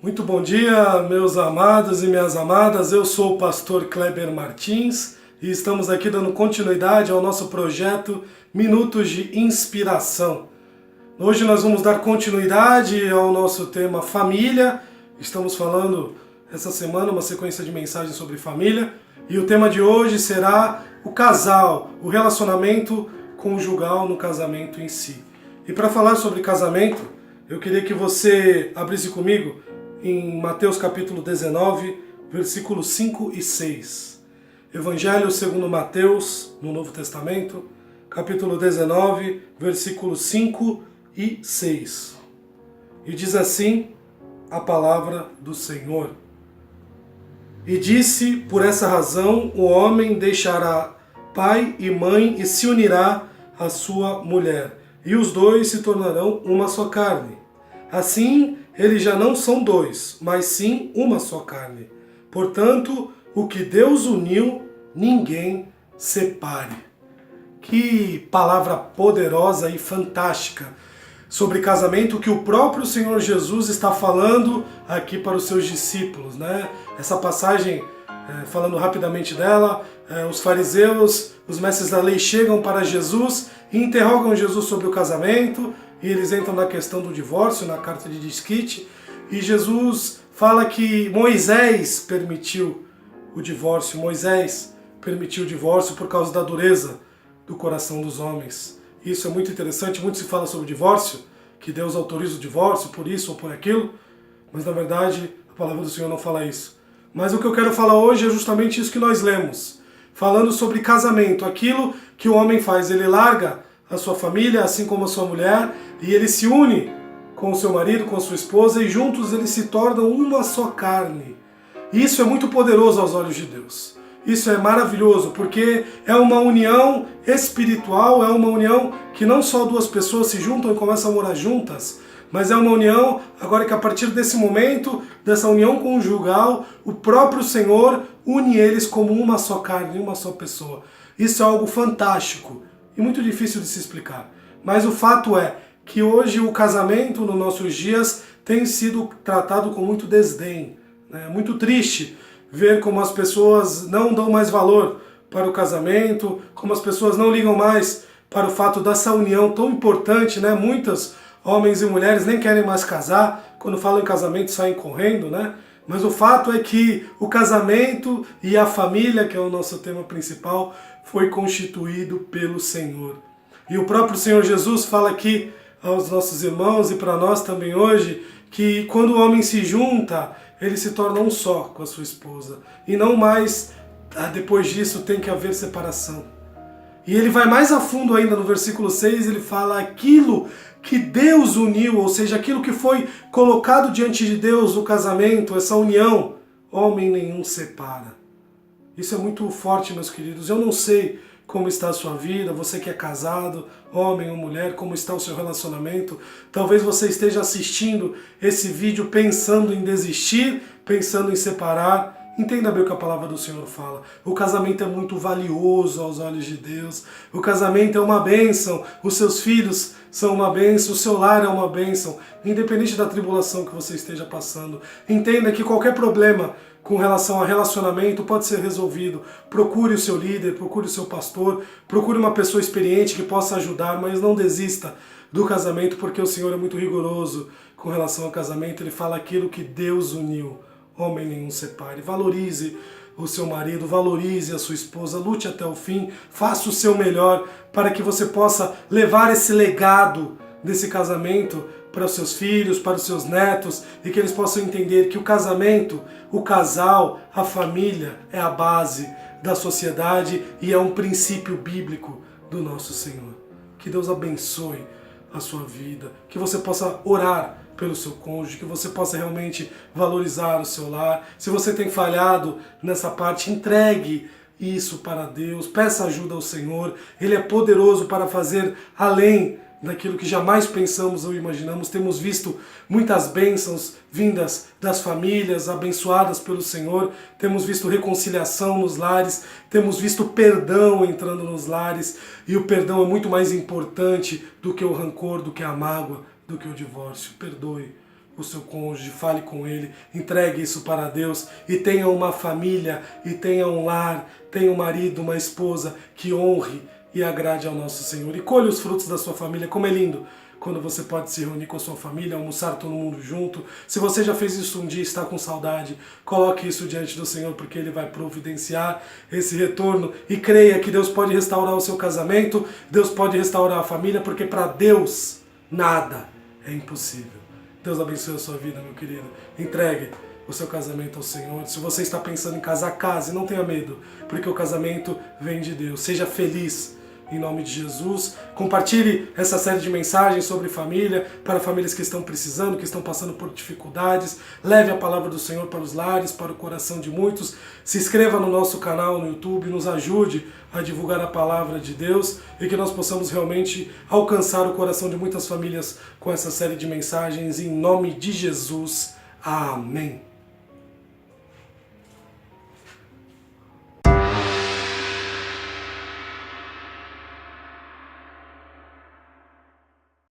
Muito bom dia, meus amados e minhas amadas. Eu sou o pastor Kleber Martins e estamos aqui dando continuidade ao nosso projeto Minutos de Inspiração. Hoje nós vamos dar continuidade ao nosso tema família. Estamos falando essa semana uma sequência de mensagens sobre família e o tema de hoje será o casal, o relacionamento conjugal no casamento em si. E para falar sobre casamento, eu queria que você abrisse comigo em Mateus capítulo 19, versículos 5 e 6. Evangelho segundo Mateus, no Novo Testamento, capítulo 19, versículos 5 e 6. E diz assim a palavra do Senhor. E disse, por essa razão, o homem deixará pai e mãe e se unirá à sua mulher, e os dois se tornarão uma só carne. Assim, eles já não são dois, mas sim uma só carne. Portanto, o que Deus uniu, ninguém separe. Que palavra poderosa e fantástica sobre casamento que o próprio Senhor Jesus está falando aqui para os seus discípulos, né? Essa passagem, falando rapidamente dela, os fariseus, os mestres da lei chegam para Jesus e interrogam Jesus sobre o casamento, e eles entram na questão do divórcio, na carta de desquite, e Jesus fala que Moisés permitiu o divórcio, por causa da dureza do coração dos homens. Isso é muito interessante, muito se fala sobre o divórcio, que Deus autoriza o divórcio por isso ou por aquilo, mas na verdade a palavra do Senhor não fala isso. Mas o que eu quero falar hoje é justamente isso que nós lemos, falando sobre casamento, aquilo que o homem faz, ele larga a sua família, assim como a sua mulher, e ele se une com o seu marido, com a sua esposa, e juntos eles se tornam uma só carne. Isso é muito poderoso aos olhos de Deus. Isso é maravilhoso, porque é uma união espiritual, é uma união que não só duas pessoas se juntam e começam a morar juntas, mas é uma união, agora que a partir desse momento, dessa união conjugal, o próprio Senhor une eles como uma só carne, uma só pessoa. Isso é algo fantástico e muito difícil de se explicar. Mas o fato é que hoje o casamento, nos nossos dias, tem sido tratado com muito desdém. É muito triste ver como as pessoas não dão mais valor para o casamento, como as pessoas não ligam mais para o fato dessa união tão importante, né? Muitos homens e mulheres nem querem mais casar, quando falam em casamento saem correndo, né? Mas o fato é que o casamento e a família, que é o nosso tema principal, foi constituído pelo Senhor. E o próprio Senhor Jesus fala aqui aos nossos irmãos e para nós também hoje, que quando o homem se junta, ele se torna um só com a sua esposa. E não mais, depois disso, tem que haver separação. E ele vai mais a fundo ainda no versículo 6, ele fala aquilo que Deus uniu, ou seja, aquilo que foi colocado diante de Deus no casamento, essa união, homem nenhum separa. Isso é muito forte, meus queridos. Eu não sei como está a sua vida, você que é casado, homem ou mulher, como está o seu relacionamento. Talvez você esteja assistindo esse vídeo pensando em desistir, pensando em separar. Entenda bem o que a palavra do Senhor fala. O casamento é muito valioso aos olhos de Deus. O casamento é uma bênção. Os seus filhos são uma bênção. O seu lar é uma bênção. Independente da tribulação que você esteja passando. Entenda que qualquer problema com relação a relacionamento pode ser resolvido. Procure o seu líder, procure o seu pastor, procure uma pessoa experiente que possa ajudar, mas não desista do casamento, porque o Senhor é muito rigoroso com relação ao casamento. Ele fala aquilo que Deus uniu, homem nenhum separe. Valorize o seu marido, valorize a sua esposa, lute até o fim, faça o seu melhor para que você possa levar esse legado desse casamento para os seus filhos, para os seus netos, e que eles possam entender que o casamento, o casal, a família é a base da sociedade e é um princípio bíblico do nosso Senhor. Que Deus abençoe a sua vida, que você possa orar pelo seu cônjuge, que você possa realmente valorizar o seu lar. Se você tem falhado nessa parte, entregue isso para Deus, peça ajuda ao Senhor. Ele é poderoso para fazer além daquilo que jamais pensamos ou imaginamos. Temos visto muitas bênçãos vindas das famílias, abençoadas pelo Senhor. Temos visto reconciliação nos lares, temos visto perdão entrando nos lares, e o perdão é muito mais importante do que o rancor, do que a mágoa, do que o divórcio. Perdoe o seu cônjuge, fale com ele, entregue isso para Deus e tenha uma família, e tenha um lar, tenha um marido, uma esposa que honre e agrade ao nosso Senhor. E colhe os frutos da sua família. Como é lindo quando você pode se reunir com a sua família, almoçar todo mundo junto. Se você já fez isso um dia e está com saudade, coloque isso diante do Senhor, porque Ele vai providenciar esse retorno. E creia que Deus pode restaurar o seu casamento, Deus pode restaurar a família, porque para Deus nada é impossível. Deus abençoe a sua vida, meu querido. Entregue o seu casamento ao Senhor. Se você está pensando em casar, case, não tenha medo, porque o casamento vem de Deus. Seja feliz. Em nome de Jesus, compartilhe essa série de mensagens sobre família, para famílias que estão precisando, que estão passando por dificuldades. Leve a palavra do Senhor para os lares, para o coração de muitos. Se inscreva no nosso canal no YouTube, nos ajude a divulgar a palavra de Deus e que nós possamos realmente alcançar o coração de muitas famílias com essa série de mensagens. Em nome de Jesus, amém.